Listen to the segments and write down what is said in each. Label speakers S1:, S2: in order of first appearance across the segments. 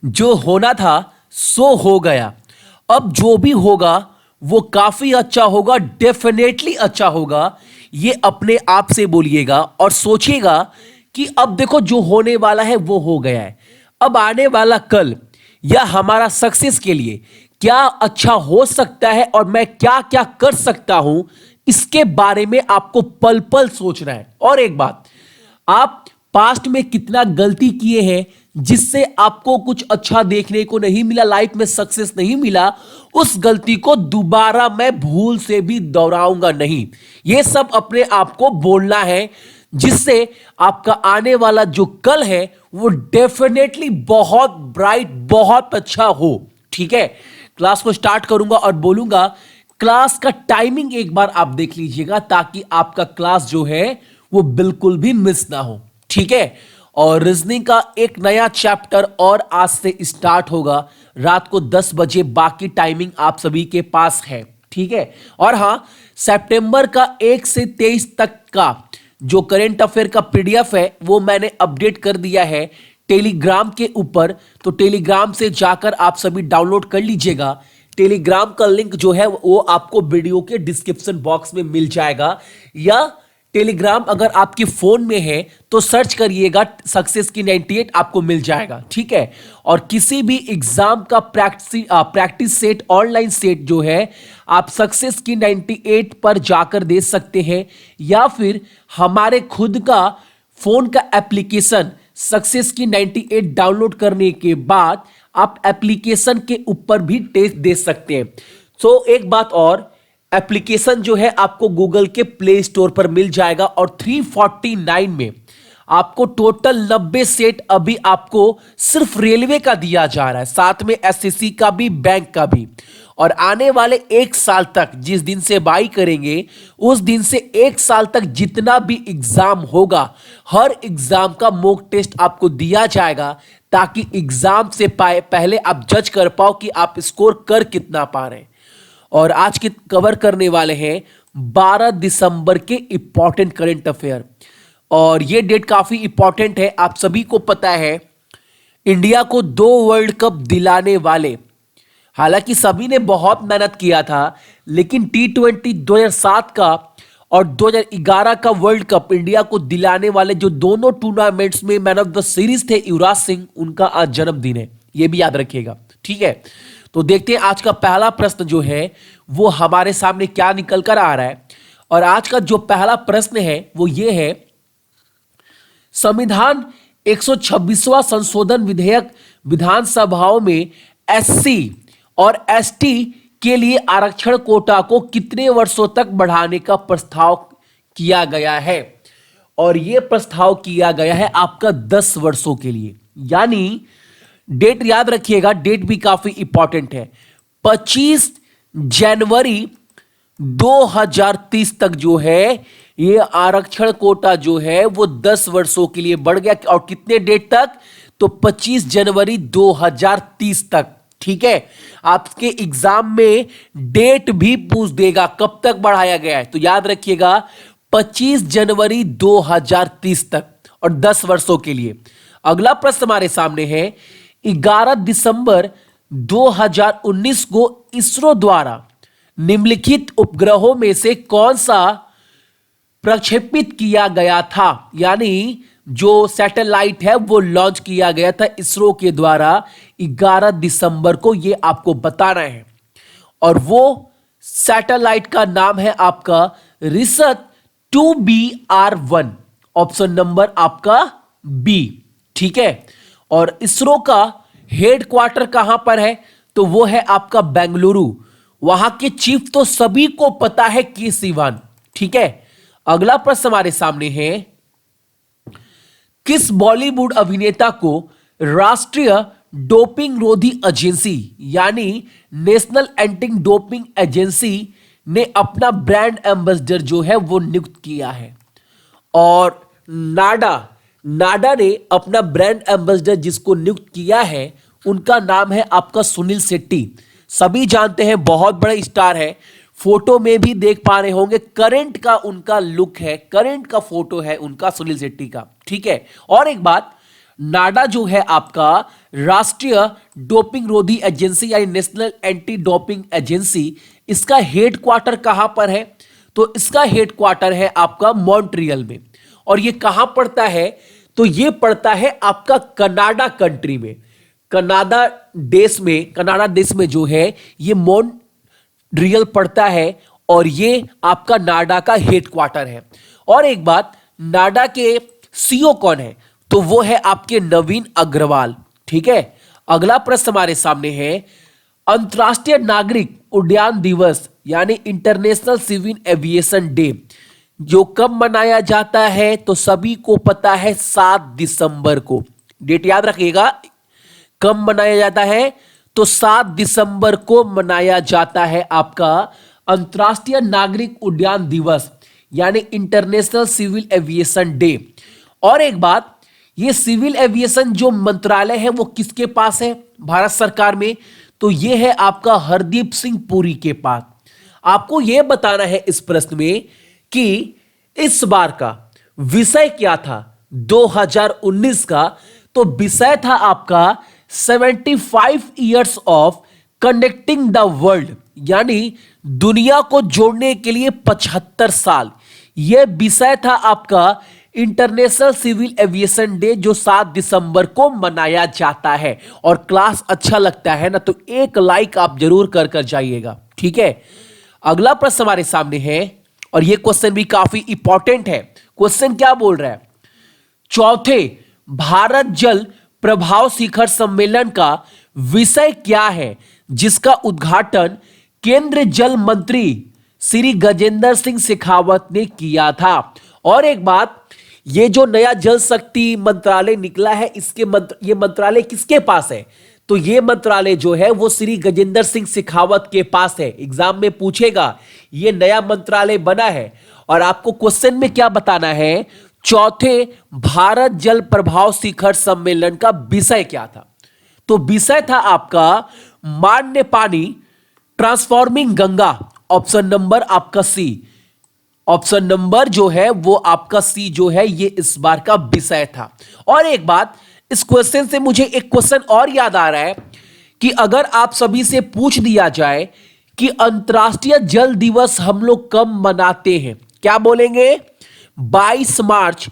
S1: जो होना था सो हो गया। अब जो भी होगा वो काफी अच्छा होगा, डेफिनेटली अच्छा होगा। ये अपने आप से बोलिएगा और सोचिएगा कि अब देखो जो होने वाला है वो हो गया है। अब आने वाला कल या हमारा सक्सेस के लिए क्या अच्छा हो सकता है और मैं क्या क्या कर सकता हूं, इसके बारे में आपको पल पल सोचना है। और एक बात, आप पास्ट में कितना गलती किए हैं जिससे आपको कुछ अच्छा देखने को नहीं मिला, लाइफ में सक्सेस नहीं मिला, उस गलती को दोबारा मैं भूल से भी दोहराऊंगा नहीं। यह सब अपने आप को बोलना है, जिससे आपका आने वाला जो कल है वो डेफिनेटली बहुत ब्राइट, बहुत अच्छा हो। ठीक है, क्लास को स्टार्ट करूंगा और बोलूंगा। क्लास का टाइमिंग एक बार आप देख लीजिएगा ताकि आपका क्लास जो है वो बिल्कुल भी मिस ना हो। ठीक है, और रीजनिंग का एक नया चैप्टर और आज से स्टार्ट होगा रात को 10 बजे। बाकी टाइमिंग आप सभी के पास है। ठीक है, और हां, सितंबर का 1 से 23 तक का जो करंट अफेयर का पीडीएफ है वो मैंने अपडेट कर दिया है टेलीग्राम के ऊपर। तो टेलीग्राम से जाकर आप सभी डाउनलोड कर लीजिएगा। टेलीग्राम का लिंक जो है वो आपको वीडियो के डिस्क्रिप्शन बॉक्स में मिल जाएगा, या टेलीग्राम अगर आपके फोन में है तो सर्च करिएगा सक्सेस की 98, आपको मिल जाएगा। ठीक है, और किसी भी एग्जाम का प्रैक्टिस सेट, ऑनलाइन सेट जो है आप सक्सेस की 98 पर जाकर दे सकते हैं, या फिर हमारे खुद का फोन का एप्लीकेशन सक्सेस की 98 डाउनलोड करने के बाद आप एप्लीकेशन के ऊपर भी टेस्ट दे सकते हैं। तो एक बात और, एप्लीकेशन जो है आपको गूगल के प्ले स्टोर पर मिल जाएगा, और 349 में आपको टोटल 90 सेट अभी आपको सिर्फ रेलवे का दिया जा रहा है, साथ में एसएससी का भी, बैंक का भी। और आने वाले 1 साल तक, जिस दिन से बाई करेंगे उस दिन से 1 साल तक जितना भी एग्जाम होगा, हर एग्जाम का मॉक टेस्ट आपको दिया जाएगा, ताकि एग्जाम से पहले आप जज कर पाओ कि आप स्कोर कर कितना पा रहे हैं। और आज के कवर करने वाले हैं 12 दिसंबर के इंपॉर्टेंट करंट अफेयर, और ये डेट काफी इंपॉर्टेंट है। आप सभी को पता है इंडिया को 2 वर्ल्ड कप दिलाने वाले, हालांकि सभी ने बहुत मेहनत किया था, लेकिन T20 2007 का और 2011 का वर्ल्ड कप इंडिया को दिलाने वाले जो दोनों टूर्नामेंट्स में मैन ऑफ द सीरीज थे युवराज सिंह, उनका आज जन्मदिन है, यह भी याद रखिएगा। ठीक है, तो देखते हैं आज का पहला प्रश्न जो है वो हमारे सामने क्या निकल कर आ रहा है। और आज का जो पहला प्रश्न है वो ये है, संविधान 126वां संशोधन विधेयक विधानसभाओं में एससी और एसटी के लिए आरक्षण कोटा को कितने वर्षों तक बढ़ाने का प्रस्ताव किया गया है। और यह प्रस्ताव किया गया है आपका 10 वर्षों के लिए, यानी डेट याद रखिएगा, डेट भी काफी इंपॉर्टेंट है। 25 जनवरी 2030 तक जो है ये आरक्षण कोटा जो है वो 10 वर्षों के लिए बढ़ गया। और कितने डेट तक, तो 25 जनवरी 2030 तक। ठीक है, आपके एग्जाम में डेट भी पूछ देगा कब तक बढ़ाया गया है, तो याद रखिएगा 25 जनवरी 2030 तक और 10 वर्षों के लिए। अगला प्रश्न हमारे सामने है, 11 दिसंबर 2019 को इसरो द्वारा निम्नलिखित उपग्रहों में से कौन सा प्रक्षेपित किया गया था, यानी जो सैटेलाइट है वो लॉन्च किया गया था इसरो के द्वारा 11 दिसंबर को, ये आपको बताना है। और वो सैटेलाइट का नाम है आपका रिसर्च 2BR1, ऑप्शन नंबर आपका बी। ठीक है, और इसरो का हेडक्वार्टर कहां पर है, तो वो है आपका बेंगलुरु। वहां के चीफ तो सभी को पता है, के सिवान। ठीक है, अगला प्रश्न हमारे सामने है, किस बॉलीवुड अभिनेता को राष्ट्रीय डोपिंग रोधी एजेंसी यानी नेशनल एंटी डोपिंग एजेंसी ने अपना ब्रांड एम्बेसडर जो है वो नियुक्त किया है। और नाडा ने अपना ब्रांड एम्बेसडर जिसको नियुक्त किया है उनका नाम है आपका सुनील शेट्टी। सभी जानते हैं, बहुत बड़े स्टार है, फोटो में भी देख पा रहे होंगे, करंट का उनका लुक है, करंट का फोटो है उनका सुनील शेट्टी का। ठीक है, और एक बात, नाडा जो है आपका राष्ट्रीय डोपिंग रोधी एजेंसी यानी नेशनल एंटी डोपिंग एजेंसी, इसका हेडक्वार्टर कहां पर है? तो इसका हेडक्वार्टर है आपका मॉन्ट्रियल में। और ये कहां पड़ता है? तो ये पड़ता है आपका कनाडा कंट्री में। कनाडा देश में जो है ये मॉन्ट्रियल पड़ता है और ये आपका नाडा का हेडक्वार्टर है। और एक बात, नाडा के सीईओ कौन है? तो वो है आपके नवीन अग्रवाल। ठीक है, अगला प्रश्न हमारे सामने है, अंतर्राष्ट्रीय नागरिक उड्डयन दिवस यानी इंटरनेशनल सिविल एविएशन डे जो कब मनाया जाता है? तो सभी को पता है 7 दिसंबर को। डेट याद रखिएगा, कब मनाया जाता है? तो 7 दिसंबर को मनाया जाता है आपका अंतर्राष्ट्रीय नागरिक उड्डयन दिवस यानी इंटरनेशनल सिविल एविएशन डे। और एक बात, ये सिविल एविएशन जो मंत्रालय है वो किसके पास है भारत सरकार में? तो ये है आपका हरदीप सिंह पुरी के पास। आपको यह बताना है इस प्रश्न में कि इस बार का विषय क्या था 2019 का? तो विषय था आपका 75 years of connecting the world यानी दुनिया को जोड़ने के लिए 75 साल। यह विषय था आपका इंटरनेशनल सिविल एविएशन डे जो 7 दिसंबर को मनाया जाता है। और क्लास अच्छा लगता है ना तो एक लाइक आप जरूर कर जाइएगा। ठीक है, अगला प्रश्न हमारे सामने है और यह क्वेश्चन भी काफी इंपॉर्टेंट है। क्वेश्चन क्या बोल रहा है? चौथे भारत जल प्रभाव शिखर सम्मेलन का विषय क्या है जिसका उद्घाटन केंद्रीय जल मंत्री श्री गजेंद्र सिंह शेखावत ने किया था? और एक बात, ये जो नया जल शक्ति मंत्रालय निकला है ये मंत्रालय किसके पास है? तो ये मंत्रालय जो है वो श्री गजेंद्र सिंह शेखावत के पास है। एग्जाम में पूछेगा ये नया मंत्रालय बना है और आपको क्वेश्चन में क्या बताना है? चौथे भारत जल प्रभाव शिखर सम्मेलन का विषय क्या था? तो विषय था आपका मान्य पानी ट्रांसफॉर्मिंग गंगा। ऑप्शन नंबर आपका सी, ऑप्शन नंबर जो है वो आपका सी जो है ये इस बार का विषय था। और एक बात, इस क्वेश्चन से मुझे एक क्वेश्चन और याद आ रहा है कि अगर आप सभी से पूछ दिया जाए कि अंतर्राष्ट्रीय जल दिवस हम लोग कब मनाते हैं, क्या बोलेंगे? 22 मार्च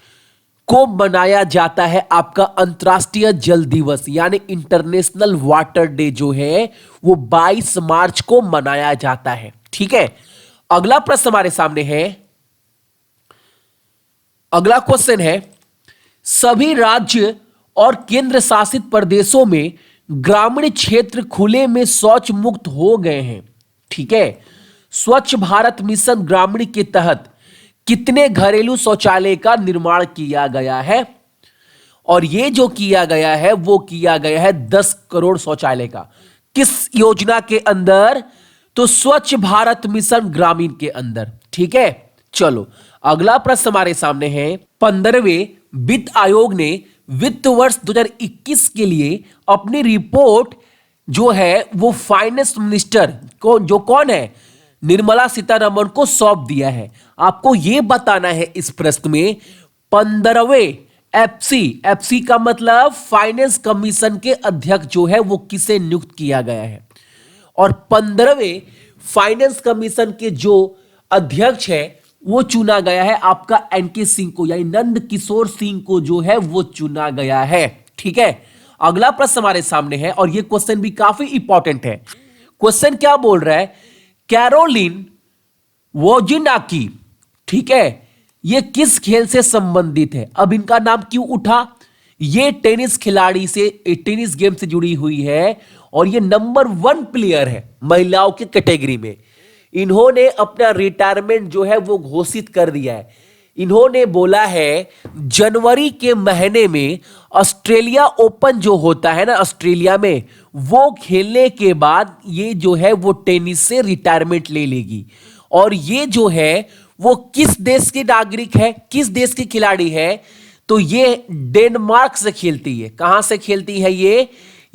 S1: को मनाया जाता है आपका अंतर्राष्ट्रीय जल दिवस यानी इंटरनेशनल वाटर डे जो है वो 22 मार्च को मनाया जाता है। ठीक है, अगला प्रश्न हमारे सामने है। अगला क्वेश्चन है, सभी राज्य और केंद्र शासित प्रदेशों में ग्रामीण क्षेत्र खुले में शौच मुक्त हो गए हैं। ठीक है, स्वच्छ भारत मिशन ग्रामीण के तहत कितने घरेलू शौचालय का निर्माण किया गया है? और ये जो किया गया है वो किया गया है 10 करोड़ शौचालय का। किस योजना के अंदर? तो स्वच्छ भारत मिशन ग्रामीण के अंदर। ठीक है, चलो अगला प्रश्न हमारे सामने है। 15वें वित्त आयोग ने वित्त वर्ष 2021 के लिए अपनी रिपोर्ट जो है वो फाइनेंस मिनिस्टर जो कौन है निर्मला सीतारमण को सौंप दिया है। आपको यह बताना है इस प्रश्न में 15वें एफसी का मतलब फाइनेंस कमीशन के अध्यक्ष जो है वो किसे नियुक्त किया गया है। और 15वें फाइनेंस कमीशन के जो अध्यक्ष है वो चुना गया है आपका एनके सिंह को यानी नंद किशोर सिंह को जो है वो चुना गया है। ठीक है, अगला प्रश्न हमारे सामने है और ये क्वेश्चन भी काफी इंपॉर्टेंट है। क्वेश्चन क्या बोल रहा है? कैरोलिन वोजिनाकी, ठीक है, ये किस खेल से संबंधित है? अब इनका नाम क्यों उठा? ये टेनिस खिलाड़ी से टेनिस गेम से जुड़ी हुई है और ये नंबर 1 प्लेयर है महिलाओं की कैटेगरी में। इन्होंने अपना रिटायरमेंट जो है वो घोषित कर दिया है। इन्होंने बोला है जनवरी के महीने में ऑस्ट्रेलिया ओपन जो होता है ना ऑस्ट्रेलिया में, वो खेलने के बाद ये जो है वो टेनिस से रिटायरमेंट ले लेगी। और ये जो है वो किस देश की नागरिक है, किस देश की खिलाड़ी है? तो ये डेनमार्क से खेलती है। कहां से खेलती है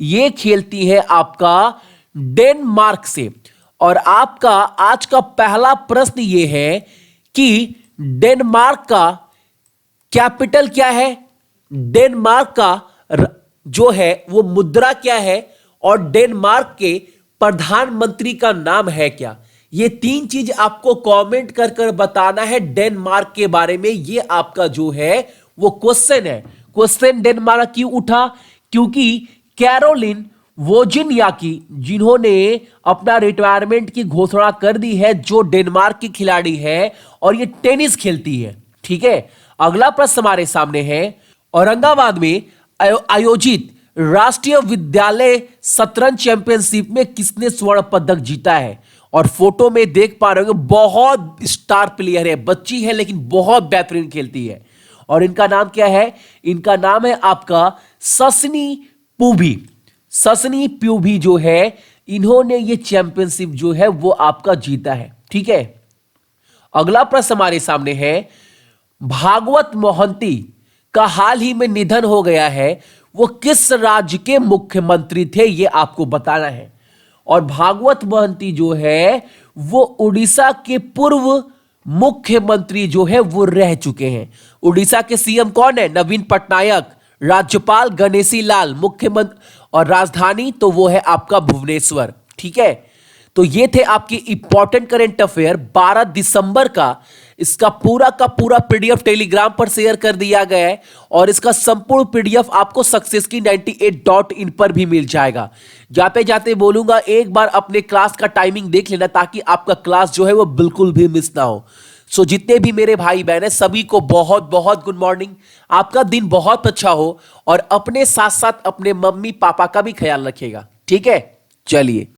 S1: ये खेलती है आपका डेनमार्क से। और आपका आज का पहला प्रश्न ये है कि डेनमार्क का कैपिटल क्या है? डेनमार्क का जो है वो मुद्रा क्या है और डेनमार्क के प्रधानमंत्री का नाम है क्या। ये तीन चीज आपको कमेंट कर कर बताना है डेनमार्क के बारे में। ये आपका जो है वो क्वेश्चन है। क्वेश्चन डेनमार्क क्यों उठा? क्योंकि कैरोलिन वोजिनियाकी जिन्होंने अपना रिटायरमेंट की घोषणा कर दी है, जो डेनमार्क की खिलाड़ी है और ये टेनिस खेलती है। ठीक है, अगला प्रश्न हमारे सामने है, औरंगाबाद में आयोजित राष्ट्रीय विद्यालय शतरंज चैंपियनशिप में किसने स्वर्ण पदक जीता है? और फोटो में देख पा रहे होंगे बहुत स्टार प्लेयर है, बच्ची है लेकिन बहुत बेहतरीन खेलती है। और इनका नाम क्या है? इनका नाम है आपका ससनी पूभी। ससनी प्यूभी जो है, इन्होंने ये चैंपियनशिप जो है वो आपका जीता है। ठीक है, अगला प्रश्न हमारे सामने है, भागवत मोहंती का हाल ही में निधन हो गया है, वो किस राज्य के मुख्यमंत्री थे? ये आपको बताना है। और भागवत मोहंती जो है वो उड़ीसा के पूर्व मुख्यमंत्री जो है वो रह चुके हैं। उड़ीसा के सीएम कौन है? नवीन पटनायक। राज्यपाल गणेशी लाल। मुख्यमंत्री और राजधानी तो वो है आपका भुवनेश्वर। ठीक है, तो ये थे आपके इंपॉर्टेंट करंट अफेयर 12 दिसंबर का। इसका पूरा का पूरा पीडीएफ टेलीग्राम पर शेयर कर दिया गया है और इसका संपूर्ण पीडीएफ आपको सक्सेस की 98.in पर भी मिल जाएगा। जाते जाते बोलूंगा एक बार अपने क्लास का टाइमिंग देख लेना ताकि आपका क्लास जो है वो बिल्कुल भी मिस ना हो। सो जितने भी मेरे भाई बहन हैं सभी को बहुत बहुत गुड मॉर्निंग। आपका दिन बहुत अच्छा हो और अपने साथ साथ अपने मम्मी पापा का भी ख्याल रखिएगा। ठीक है, चलिए।